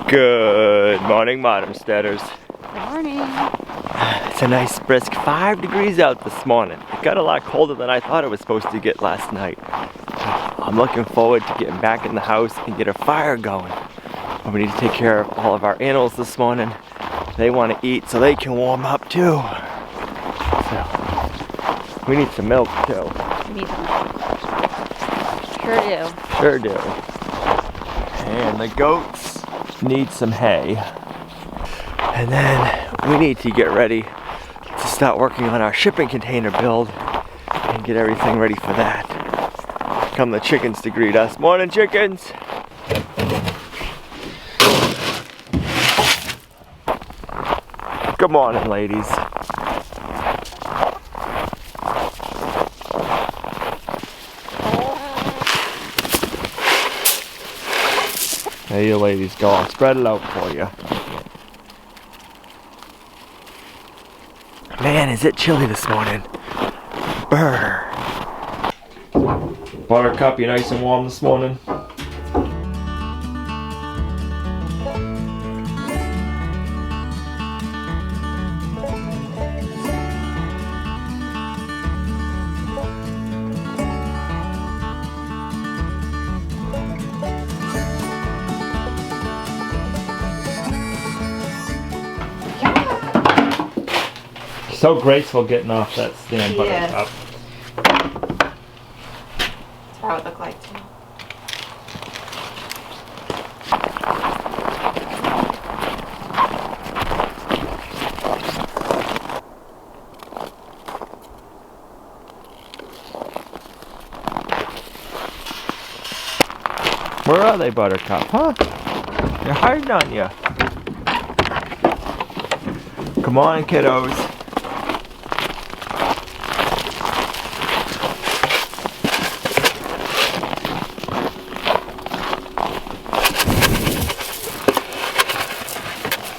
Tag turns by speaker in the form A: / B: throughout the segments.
A: Good morning, Modern Homesteaders.
B: Good morning.
A: It's a nice brisk 5 degrees out this morning. It got a lot colder than I thought it was supposed to get last night. I'm looking forward to getting back in the house and get a fire going. We need to take care of all of our animals this morning. They want to eat so they can warm up too. So, we need some milk too.
B: We need some milk. Sure do.
A: Sure do. And the goats need some hay. And then we need to get ready to start working on our shipping container build and get everything ready for that. Come the chickens to greet us. Morning, chickens! Good morning, ladies. There you ladies go. I'll spread it out for you. Man, is it chilly this morning. Brr. Buttercup, you nice and warm this morning? So graceful getting off that stand, Buttercup.
B: That's how it would look like too.
A: Where are they, Buttercup? Huh? They're hiding on you. Come on, kiddos.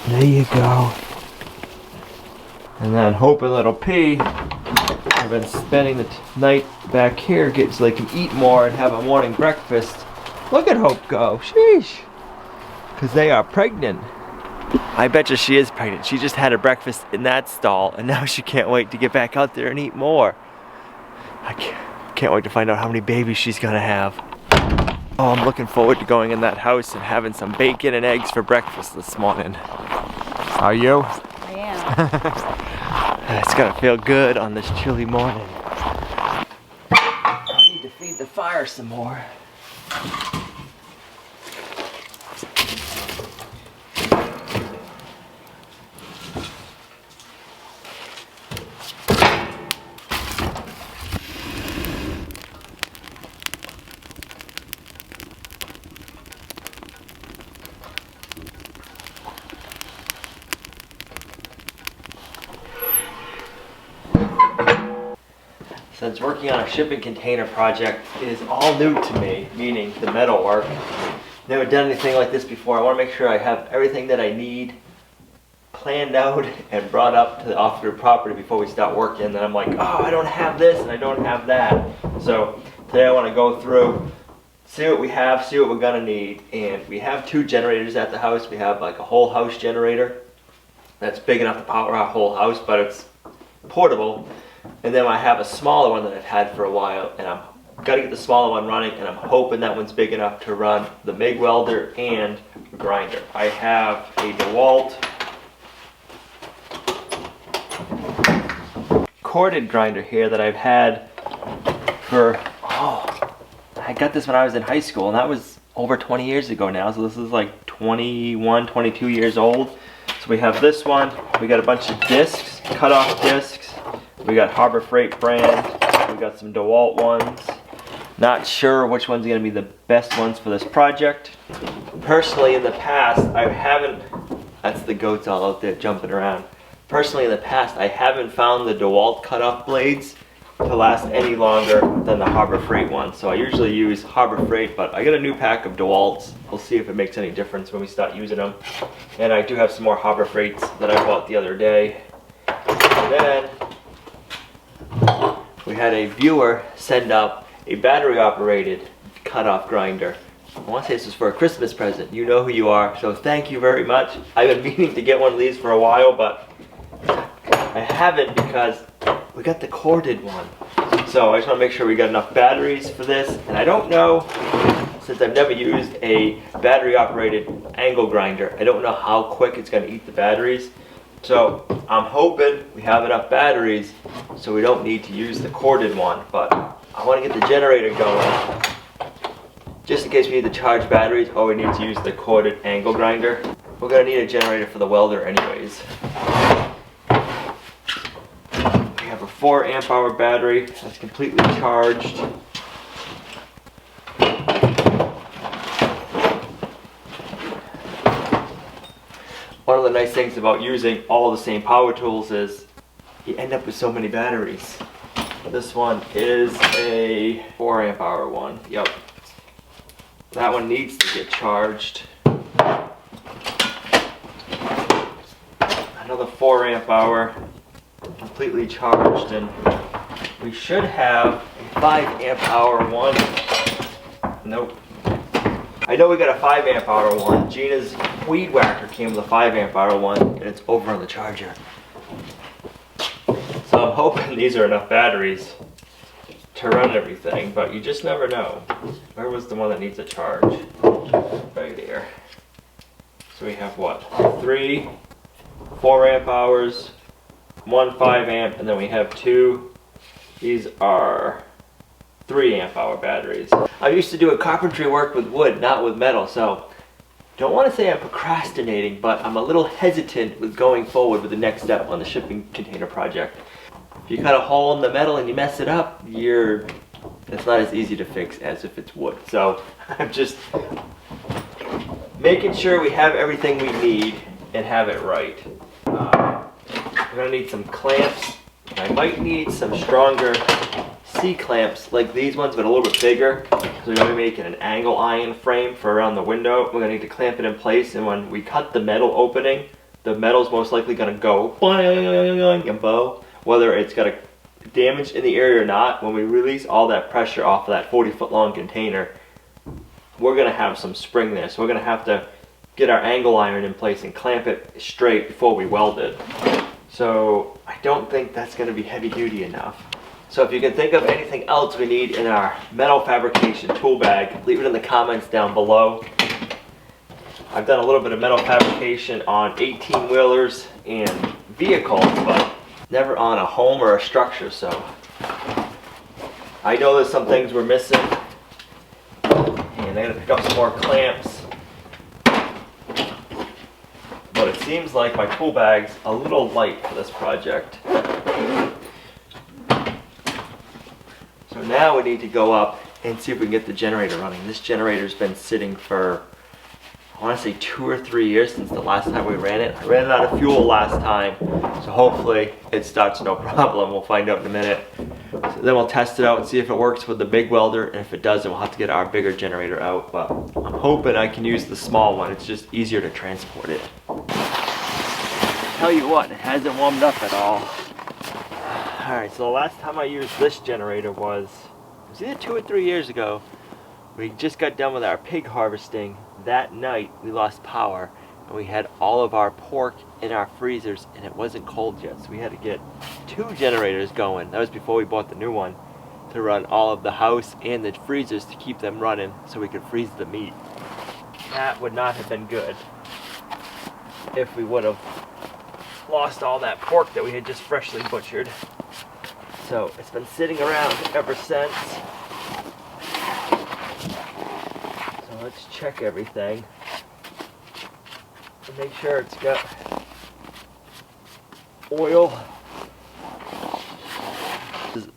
A: There you go. And then Hope and Little P have been spending the night back here so they can eat more and have a morning breakfast. Look at Hope go. Sheesh. Because they are pregnant. I bet you she is pregnant. She just had a breakfast in that stall and now she can't wait to get back out there and eat more. I can't wait to find out how many babies she's gonna have. Oh, I'm looking forward to going in that house and having some bacon and eggs for breakfast this morning. Are you?
B: I am.
A: It's gonna feel good on this chilly morning. I need to feed the fire some more. Since working on a shipping container project is all new to me, meaning the metal work, never done anything like this before. I want to make sure I have everything that I need planned out and brought up to the off-grid property before we start working. And then I'm like, oh, I don't have this and I don't have that. So today I want to go through, see what we have, see what we're gonna need. And we have 2 generators at the house. We have like a whole house generator that's big enough to power our whole house, but it's portable. And then I have a smaller one that I've had for a while, and I'm gotta get the smaller one running, and I'm hoping that one's big enough to run the MIG welder and grinder. I have a Dewalt corded grinder here that I've had for, I got this when I was in high school, and that was over 20 years ago now, so this is like 21, 22 years old. So we have this one, we got a bunch of discs, cut-off discs. We got Harbor Freight brand, we got some Dewalt ones. Not sure which one's gonna be the best ones for this project. Personally, in the past, I haven't, that's the goats all out there jumping around. Personally, in the past, I haven't found the Dewalt cutoff blades to last any longer than the Harbor Freight ones. So I usually use Harbor Freight, but I got a new pack of Dewalts. We'll see if it makes any difference when we start using them. And I do have some more Harbor Freights that I bought the other day. And then we had a viewer send up a battery operated cutoff grinder. I want to say this was for a Christmas present. You know who you are, so thank you very much. I've been meaning to get one of these for a while, but I haven't because we got the corded one. So I just want to make sure we got enough batteries for this. And I don't know, since I've never used a battery-operated angle grinder, I don't know how quick it's going to eat the batteries. So I'm hoping we have enough batteries so we don't need to use the corded one. But I want to get the generator going. Just in case we need to charge batteries or we need to use the corded angle grinder. We're going to need a generator for the welder anyways. We have a 4 amp hour battery that's completely charged. One of the nice things about using all the same power tools is you end up with so many batteries. This one is a 4 amp hour one. Yep. That one needs to get charged. Another 4 amp hour completely charged, and we should have a 5 amp hour one. Nope. I know we got a 5 amp hour one. Gina's weed whacker came with a 5 amp hour one, and it's over on the charger. So I'm hoping these are enough batteries to run everything, but you just never know. Where was the one that needs a charge? Right here. So we have what? 3 4 amp hours, 1 5 amp, and then we have 2. These are 3 amp hour batteries. I used to do carpentry work with wood, not with metal, so don't want to say I'm procrastinating, but I'm a little hesitant with going forward with the next step on the shipping container project. If you cut a hole in the metal and you mess it up, it's not as easy to fix as if it's wood. So I'm just making sure we have everything we need and have it right. We're gonna need some clamps. I might need some stronger C-clamps like these ones, but a little bit bigger. So we're gonna be making an angle iron frame for around the window. We're gonna need to clamp it in place, and when we cut the metal opening, the metal's most likely gonna go boing and bow. Whether it's got a damage in the area or not, when we release all that pressure off of that 40-foot long container, we're gonna have some spring there. So we're gonna have to get our angle iron in place and clamp it straight before we weld it. So I don't think that's gonna be heavy duty enough. So if you can think of anything else we need in our metal fabrication tool bag, leave it in the comments down below. I've done a little bit of metal fabrication on 18-wheelers and vehicles, but never on a home or a structure, so I know there's some things we're missing, and I'm gonna pick up some more clamps. But it seems like my tool bag's a little light for this project. So now we need to go up and see if we can get the generator running. This generator's been sitting for, I want to say 2 or 3 years since the last time we ran it. I ran it out of fuel last time, so hopefully it starts no problem. We'll find out in a minute. So then we'll test it out and see if it works with the big welder, and if it doesn't, we'll have to get our bigger generator out. But I'm hoping I can use the small one. It's just easier to transport it. Tell you what, it hasn't warmed up at all. Alright, so the last time I used this generator was either 2 or 3 years ago. We just got done with our pig harvesting. That night we lost power, and we had all of our pork in our freezers, and it wasn't cold yet, so we had to get 2 generators going. That was before we bought the new one, to run all of the house and the freezers to keep them running so we could freeze the meat. That would not have been good if we would have lost all that pork that we had just freshly butchered. So it's been sitting around ever since. So let's check everything and make sure it's got oil.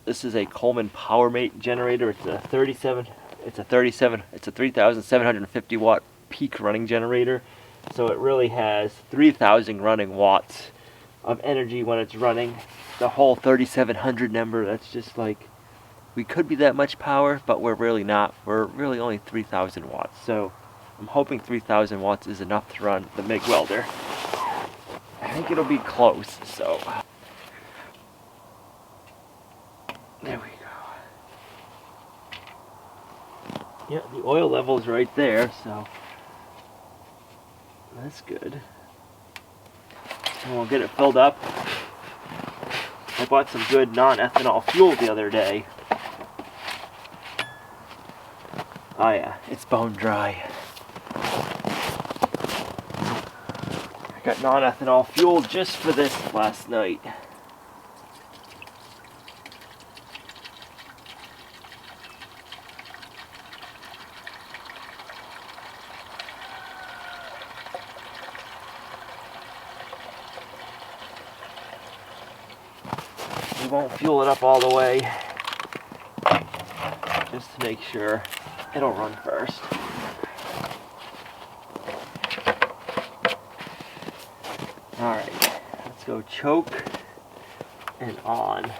A: This is a Coleman PowerMate generator. It's a 3,750 watt peak running generator. So it really has 3,000 running watts of energy when it's running. The whole 3,700 number, that's just like, we could be that much power, but we're really not. We're really only 3,000 watts. So I'm hoping 3,000 watts is enough to run the MIG welder. I think it'll be close, so. There we go. Yeah, the oil level's right there, so that's good. And we'll get it filled up. I bought some good non-ethanol fuel the other day. Oh yeah, it's bone dry. I got non-ethanol fuel just for this last night. We won't fuel it up all the way, just to make sure it'll run first. Alright, let's go choke and on.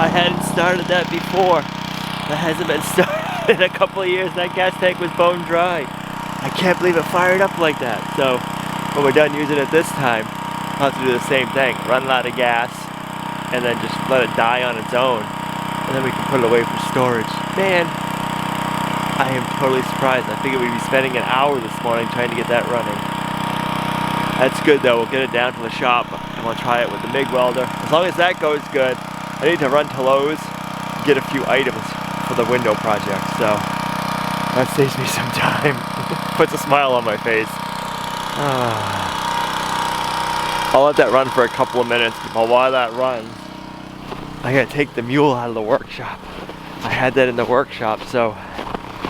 A: I hadn't started that before. That hasn't been started in a couple of years. That gas tank was bone dry. I can't believe it fired up like that. So when we're done using it this time, I'll have to do the same thing. Run out of gas and then just let it die on its own. And then we can put it away for storage. Man, I am totally surprised. I figured we'd be spending an hour this morning trying to get that running. That's good though. We'll get it down to the shop and we'll try it with the MIG welder. As long as that goes good, I need to run to Lowe's and get a few items for the window project, so that saves me some time. Puts a smile on my face. I'll let that run for a couple of minutes, but while that runs, I gotta take the mule out of the workshop. I had that in the workshop so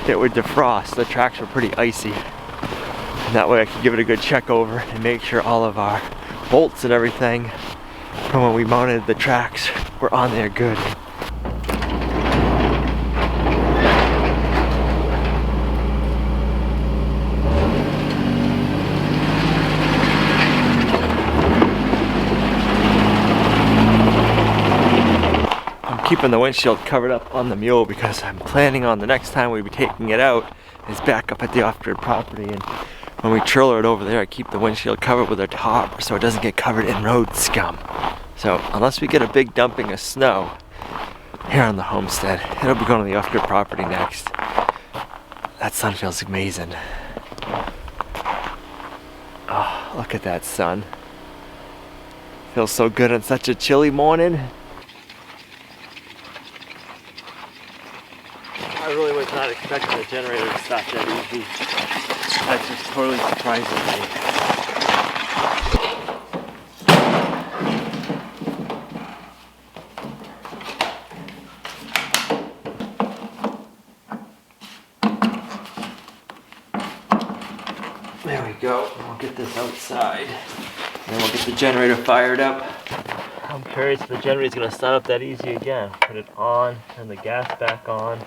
A: it would defrost. The tracks were pretty icy. And that way I could give it a good check over and make sure all of our bolts and everything from when we mounted the tracks were on there good. I'm keeping the windshield covered up on the mule because I'm planning on the next time we be taking it out is back up at the off-grid property, and when we trailer it over there I keep the windshield covered with a tarp so it doesn't get covered in road scum. So unless we get a big dumping of snow here on the homestead, it'll be going to the off-grid property next. That sun feels amazing. Oh, look at that sun. Feels so good on such a chilly morning. I really was not expecting the generator to start that easy. That's just totally surprising me. There we go. We'll get this outside. And then we'll get the generator fired up. I'm curious if the generator's gonna start up that easy again. Put it on, turn the gas back on,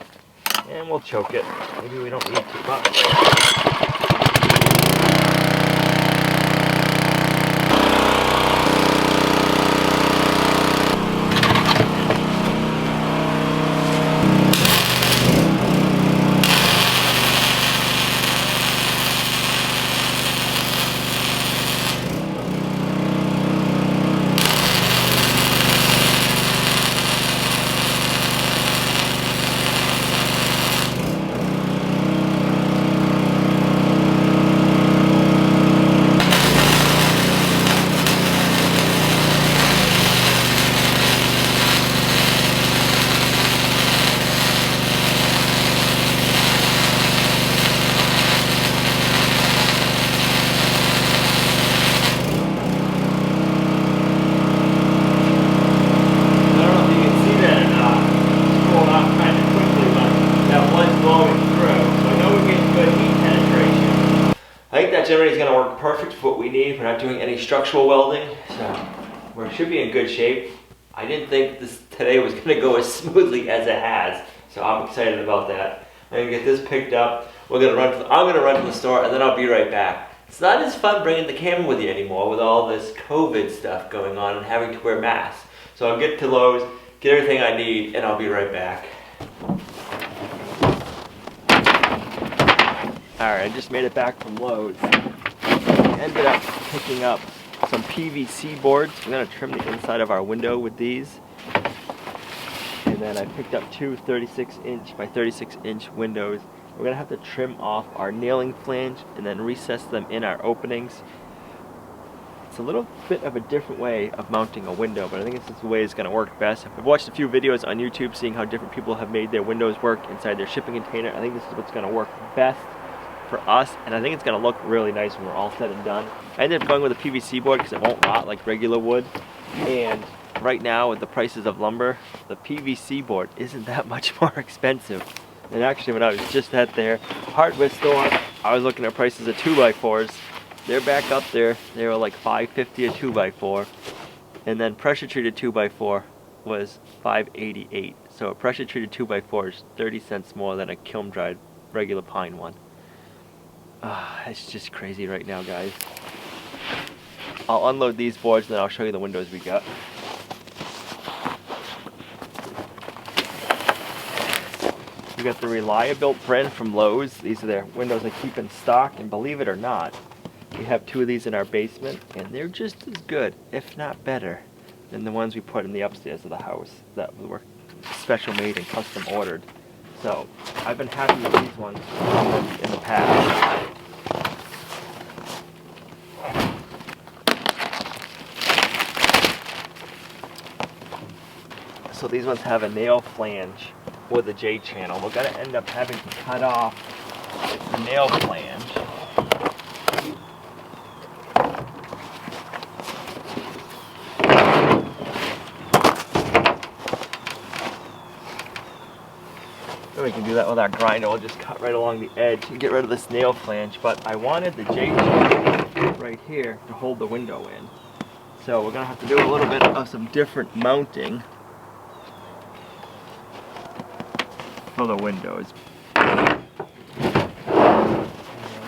A: and we'll choke it. Maybe we don't need too much. Generator is going to work perfect for what we need. We're not doing any structural welding, so we should be in good shape. I didn't think this today was going to go as smoothly as it has, so I'm excited about that. I'm going to get this picked up. I'm going to run to the store, and then I'll be right back. It's not as fun bringing the camera with you anymore with all this COVID stuff going on and having to wear masks. So I'll get to Lowe's, get everything I need, and I'll be right back. Alright, I just made it back from Lowe's. Ended up picking up some PVC boards. We're going to trim the inside of our window with these. And then I picked up two 36-inch by 36-inch windows. We're going to have to trim off our nailing flange and then recess them in our openings. It's a little bit of a different way of mounting a window, but I think this is the way it's going to work best. I've watched a few videos on YouTube seeing how different people have made their windows work inside their shipping container. I think this is what's going to work best for us, and I think it's going to look really nice when we're all said and done. I ended up going with a PVC board because it won't rot like regular wood, and right now with the prices of lumber, the PVC board isn't that much more expensive. And actually when I was just at their hardware store, I was looking at prices of 2x4s. They're back up there. They were like $5.50 a 2x4, and then pressure treated 2x4 was $5.88. So a pressure treated 2x4 is 30 cents more than a kiln dried regular pine one. It's just crazy right now, guys. I'll unload these boards and then I'll show you the windows we got. We got the Reliabuilt brand from Lowe's. These are their windows I keep in stock, and believe it or not, we have two of these in our basement, and they're just as good, if not better, than the ones we put in the upstairs of the house that were special made and custom ordered. So I've been happy with these ones in the past. So these ones have a nail flange with a J channel. We're going to end up having to cut off the nail flange. We can do that with our grinder. We'll just cut right along the edge and get rid of this nail flange. But I wanted the J channel right here to hold the window in. So we're going to have to do a little bit of some different mounting for the windows.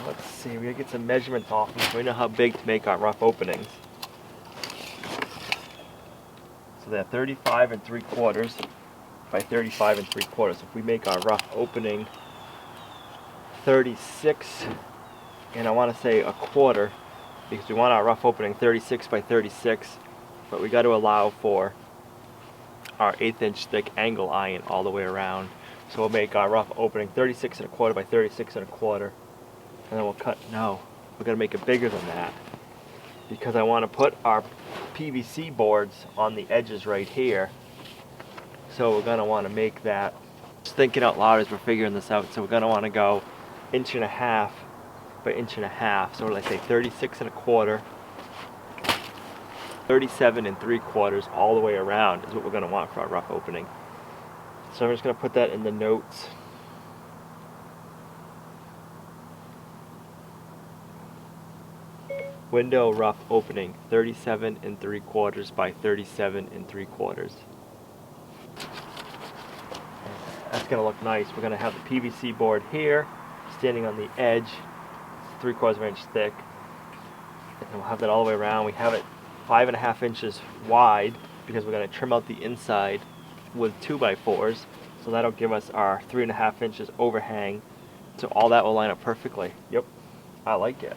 A: Let's see, we're going to get some measurements off them so we know how big to make our rough openings. So they're 35 3/4 by 35 3/4. If we make our rough opening 36 and I want to say 1/4, because we want our rough opening 36 by 36, but we got to allow for our 1/8-inch thick angle iron all the way around. So we'll make our rough opening 36 1/4 by 36 1/4, and then we'll cut. No, we're gonna make it bigger than that because I want to put our PVC boards on the edges right here. So we're gonna want to make that. Just thinking out loud as we're figuring this out. So we're gonna want to go 1.5 inches by 1.5 inches. So let's say 36 1/4, 37 3/4 all the way around is what we're gonna want for our rough opening. So I'm just going to put that in the notes. Window rough opening 37 3/4 by 37 3/4. That's going to look nice. We're going to have the PVC board here standing on the edge. It's 3/4 inch thick. And we'll have that all the way around. We have it 5.5 inches wide because we're going to trim out the inside with 2x4s, so that'll give us our 3.5 inches overhang. So all that will line up perfectly. Yep, I like it.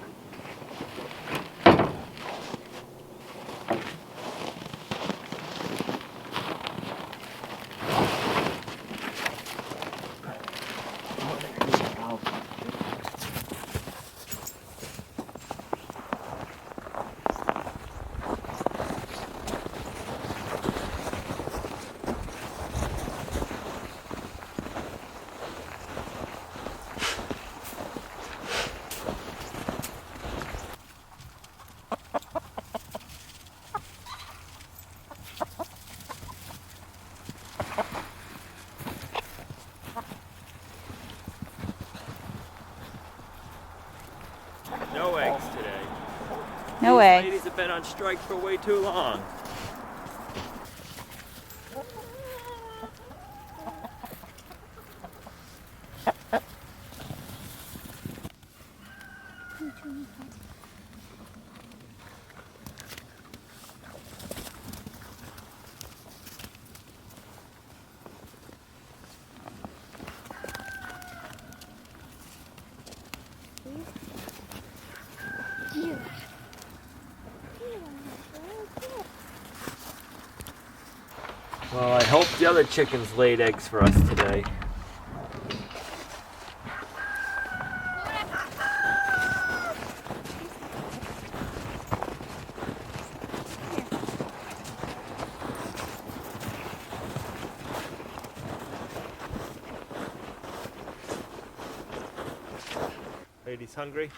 A: No eggs today.
B: No
A: These
B: eggs.
A: ladies have been on strike for way too long. Well, I hope the other chickens laid eggs for us today. Ladies hungry?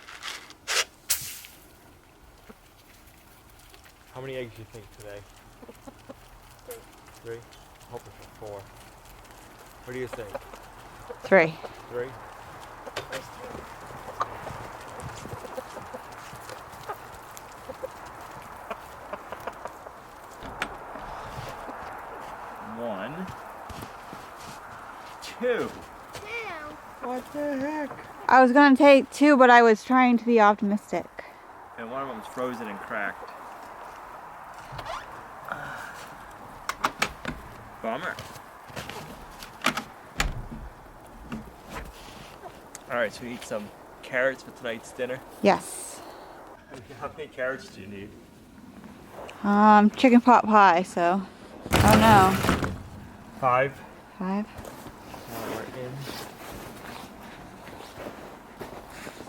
A: How many eggs do you think today? 3? I'm hoping for 4. What do you think?
B: 3.
A: 3? One. 2. What the heck?
B: I was gonna take 2, but I was trying to be optimistic.
A: And one of them's frozen and cracked. Bummer. Alright, so we eat some carrots for tonight's dinner.
B: Yes.
A: How many carrots do you need?
B: Chicken pot pie, so. Oh no.
A: 5.
B: 5.
A: Now we're in.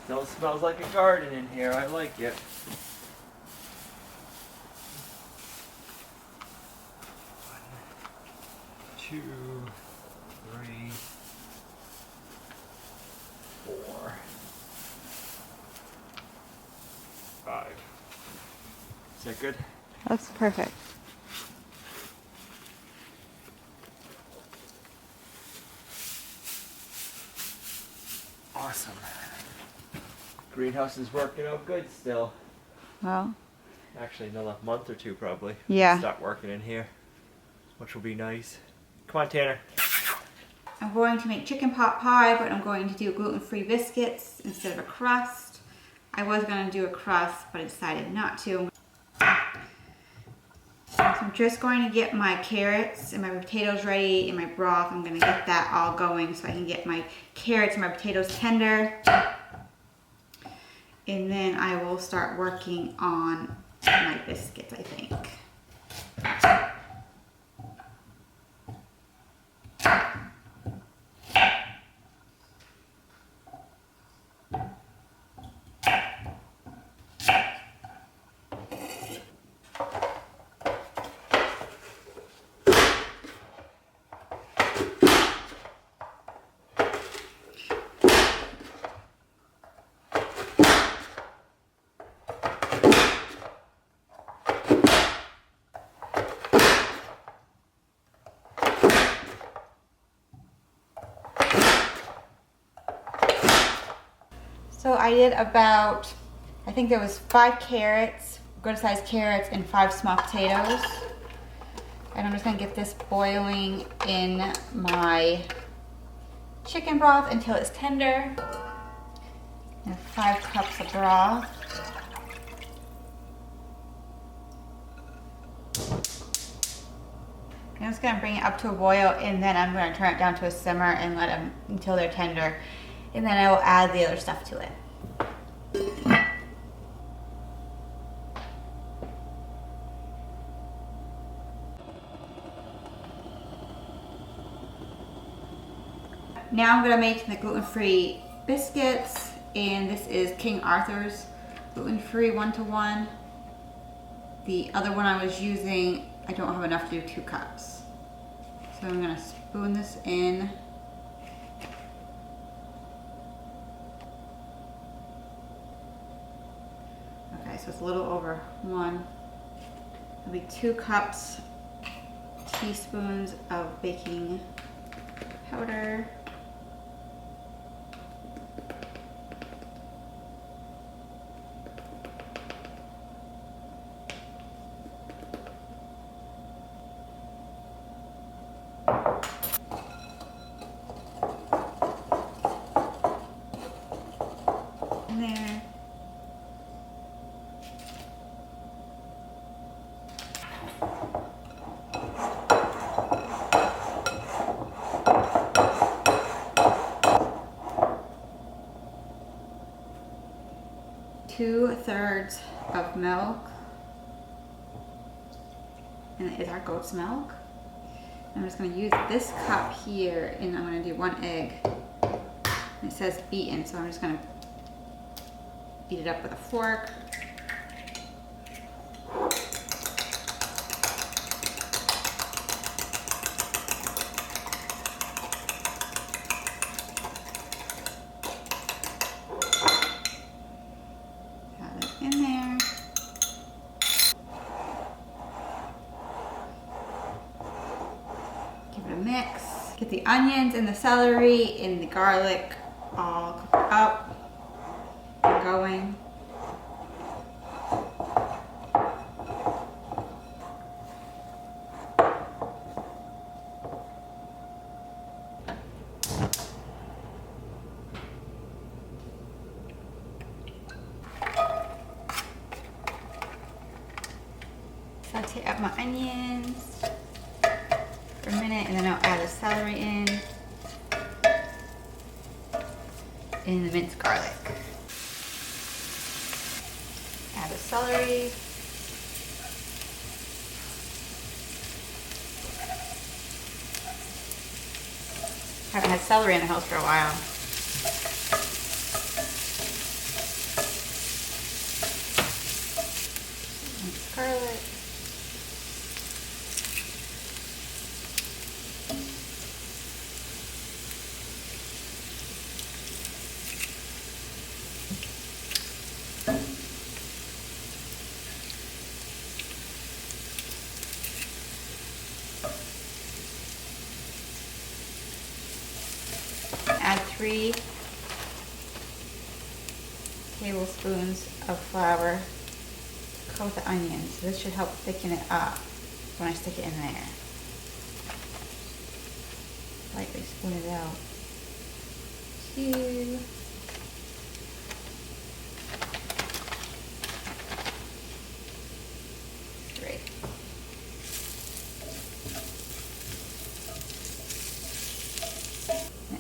A: Still smells like a garden in here. I like it. 2, 3, 4, 5. Is that good?
B: Looks perfect.
A: Awesome. Greenhouse is working out good still.
B: Well,
A: Actually, another month or 2 probably.
B: Yeah.
A: Start working in here, which will be nice. Come on, Tanner.
B: I'm going to make chicken pot pie, but I'm going to do gluten-free biscuits instead of a crust. I was going to do a crust, but I decided not to. So I'm just going to get my carrots and my potatoes ready and my broth. I'm going to get that all going so I can get my carrots and my potatoes tender. And then I will start working on my biscuits, I think. So I did about, I think there was 5 carrots, good sized carrots, and 5 small potatoes. And I'm just gonna get this boiling in my chicken broth until it's tender. And 5 cups of broth. I'm just gonna bring it up to a boil, and then I'm gonna turn it down to a simmer and let them until they're tender. And then I will add the other stuff to it. Now I'm gonna make the gluten-free biscuits, and this is King Arthur's gluten-free 1-to-1. The other one I was using, I don't have enough to do 2 cups. So I'm gonna spoon this in. Okay, so it's a little over 1. It'll be 2 cups, teaspoons of baking powder. There. Two-thirds of milk, and it is our goat's milk. I'm just gonna use this cup here and I'm gonna do 1 egg. And it says beaten, so I'm just gonna beat it up with a fork. Got it in there. Give it a mix. Get the onions and the celery and the garlic all cooked up and going. Saute up my onions for a minute and then I'll add the celery in and the minced garlic. Add the celery. Haven't had celery in the house for a while. Minced garlic. Add 3 tablespoons of flour to coat the onions. This should help thicken it up when I stick it in there. Lightly spoon it out. 2.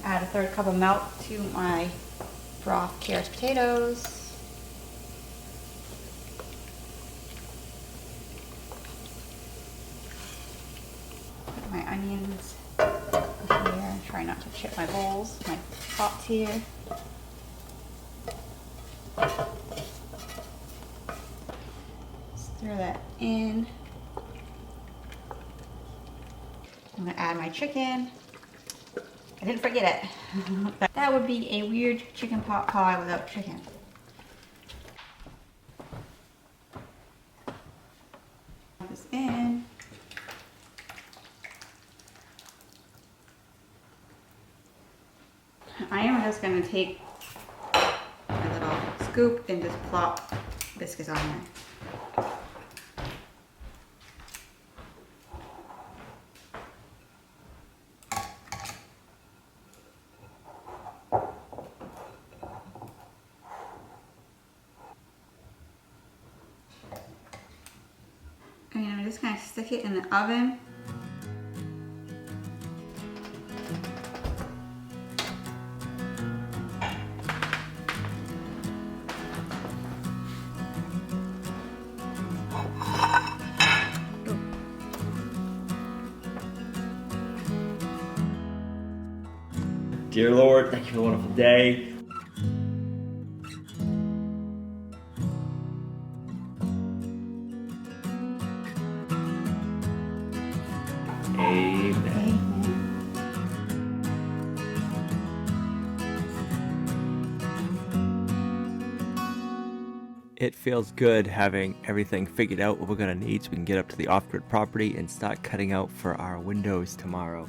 B: Add a 1/3 cup of milk to my broth carrots potatoes. Put my onions here. Try not to chip my bowls, my pots here. Stir that in. I'm gonna add my chicken. I didn't forget it. That would be a weird chicken pot pie without chicken. Put this in. I am just going to take a little scoop and just plop biscuits on there. And I'm just going to stick it in the oven.
A: Dear Lord, thank you for a wonderful day. Amen. It feels good having everything figured out what we're going to need so we can get up to the off-grid property and start cutting out for our windows tomorrow.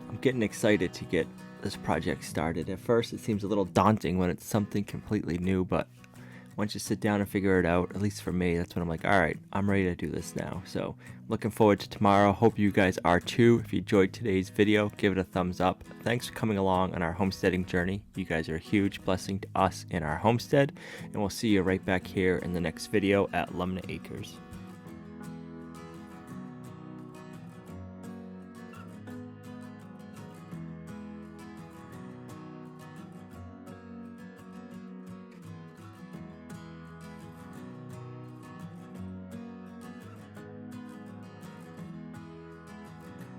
A: I'm getting excited to get this project started. At first it seems a little daunting when it's something completely new, but once you sit down and figure it out, at least for me, that's when I'm like, all right, I'm ready to do this now. So looking forward to tomorrow. Hope you guys are too. If you enjoyed today's video, give it a thumbs up. Thanks for coming along on our homesteading journey. You guys are a huge blessing to us in our homestead, and we'll see you right back here in the next video at Lumnah Acres.